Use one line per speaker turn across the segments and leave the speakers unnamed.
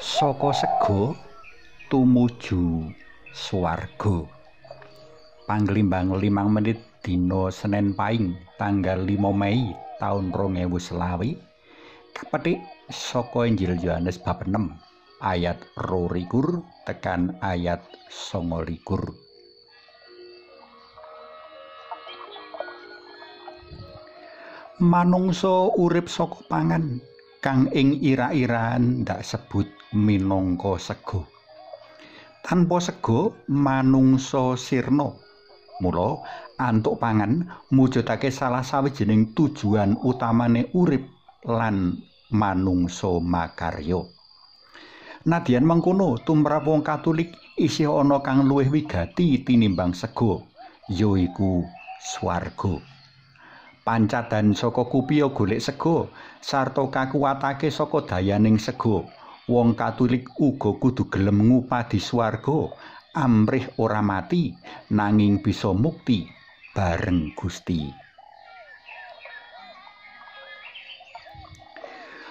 Saka sega tumuju swarga. Panglimbang 5 menit dina Senin Pahing tanggal 5 Mei taun 2020 kapetik saka Injil Yohanes bab 6 ayat 22 tekan ayat 29. Manungsa urip saka pangan kang ing ira-irahan ndak sebut minangka sega. Tanpa sega manungsa sirna. Mula antuk pangan mujudake salah sawijining tujuan utamane urip lan manungsa makarya. Nadyan mengkono tumrap wong Katolik isih ana kang luwih wigati tinimbang sega, yaiku swarga. Pancadan saka kupiya golek sega sarta kakuwatake saka dayaning sega. Wong Katolik uga kudu gelem ngupadi swarga, amrih ora mati nanging bisa mukti bareng Gusti.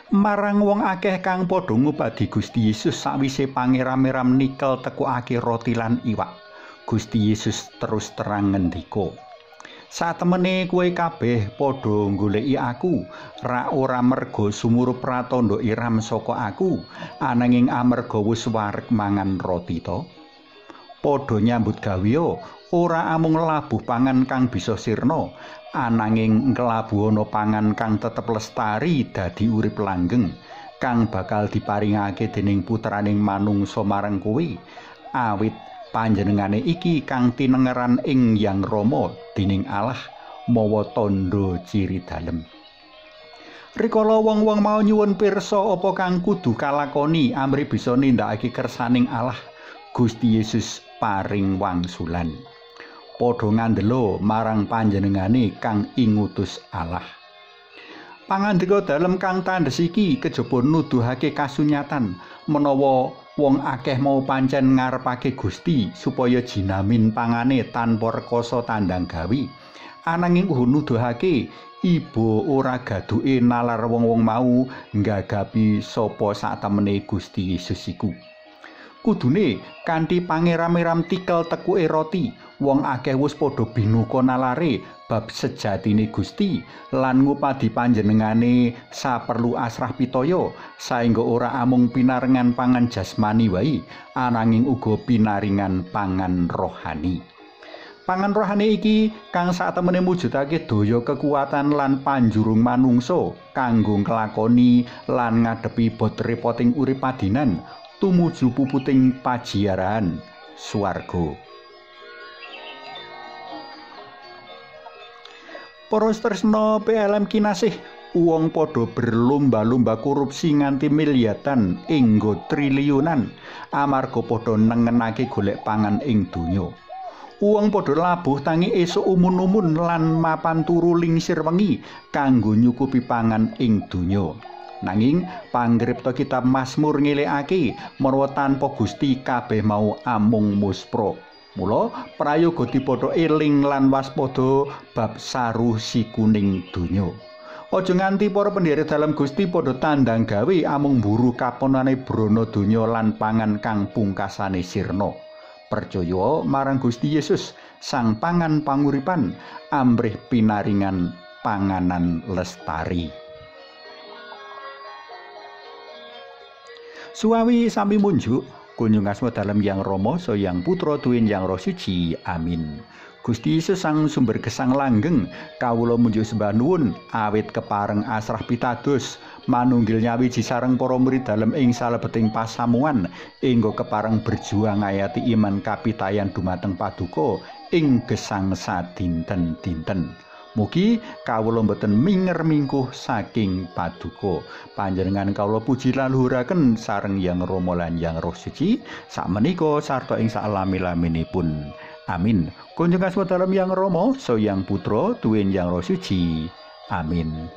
Marang wong akeh kang padha ngupadi Gusti Yesus sawise pangeram-eram nikel tekukake roti lan iwak, Gusti Yesus terus terang ngendika, "Satemene kowe kabeh padha goleki aku, ra ora merga sumurup pratandha iram saka aku, ananging amarga wis wareg mangan roti to. Padha nyambut gawe ora amung labuh pangan kang bisa sirna, ananging nglabuh ana pangan kang tetep lestari dadi urip langgeng, kang bakal diparingake dening putraning manungsa marang kowe, awit panjenengane iki kang tinengeran ing Yang Rama dening Allah mawa tandha ciri dalem." Rikala wong-wong mau nyuwun pirsa apa kang kudu kalakoni amrih bisa nindakake kersaning Allah, Gusti Yesus paring wangsulan. Padha ngandela marang panjenengane kang ingutus Allah. Pangandika dalem kang tandhes iki kejaba nuduhake kasunyatan menawa wong akeh mau pancen ngarepake Gusti supaya jinamin pangane tanpa rekoso tandang gawi, ananging uga nuduhake iba ora gaduke nalar wong-wong mau nggagapi sapa satemene Gusti Yesus iku. Kudune kanthi pangeram-eram tikel tekuke roti, wong akeh wis padha binuka nalare bab sejatine Gusti lan ngupadi panjenengane saperlu asrah pitaya saengga ora amung pinarengan pangan jasmani wae, ananging uga pinaringan pangan rohani. Pangan rohani iki kang satemene mujudake daya kekuatan lan panjurung manungsa kanggo nglakoni lan ngadepi bot repoting urip padinan tumuju puputing pajiaran swarga. Para tresna PLM kinasih, wong padha berlomba-lomba korupsi nganti miliatan enggo triliunan amarga padha nengenake golek pangan ing donya. Wong padha labuh tangi esuk umun-umun lan mapan turu lingsir wengi kanggo nyukupi pangan ing donya. Nanging pangripta kitab Mazmur ngelekake menawa tanpa Gusti kabeh mau amung muspra. Mula prayoga dipadha eling lan waspada bab saruh si kuning donya. Aja nganti para pendherek dalem Gusti padha tandang gawe amung mburu kaponane brana donya lan pangan kang pungkasane sirna. Percaya marang Gusti Yesus, Sang Pangan Panguripan, amrih pinaringan panganan lestari. Suwawi sami munjuk kunjung asma dalam Yang Rama so Yang Putra Tuwin Yang Roh Suci. Amin. Gusti Yesus sang sumber gesang langgeng, kawula munjuk sembah nuwun awit kepareng asrah pitados manunggil nyawiji sareng para murid dalem ing salebeting pasamuan enggo kepareng berjuang ngayati iman kapitayan dumateng paduka ing gesang sadinten-dinten. Mugi kawula boten minger-mingkuh saking paduka. Panjenengan kawula puji lan luhuraken sareng Yang Rama lan Yang Roh Suci sakmenika sarta ing salami-laminipun. Amin. Kunjung asma dalem Yang Rama so Yang Putra Tuwin Yang Roh Suci. Amin.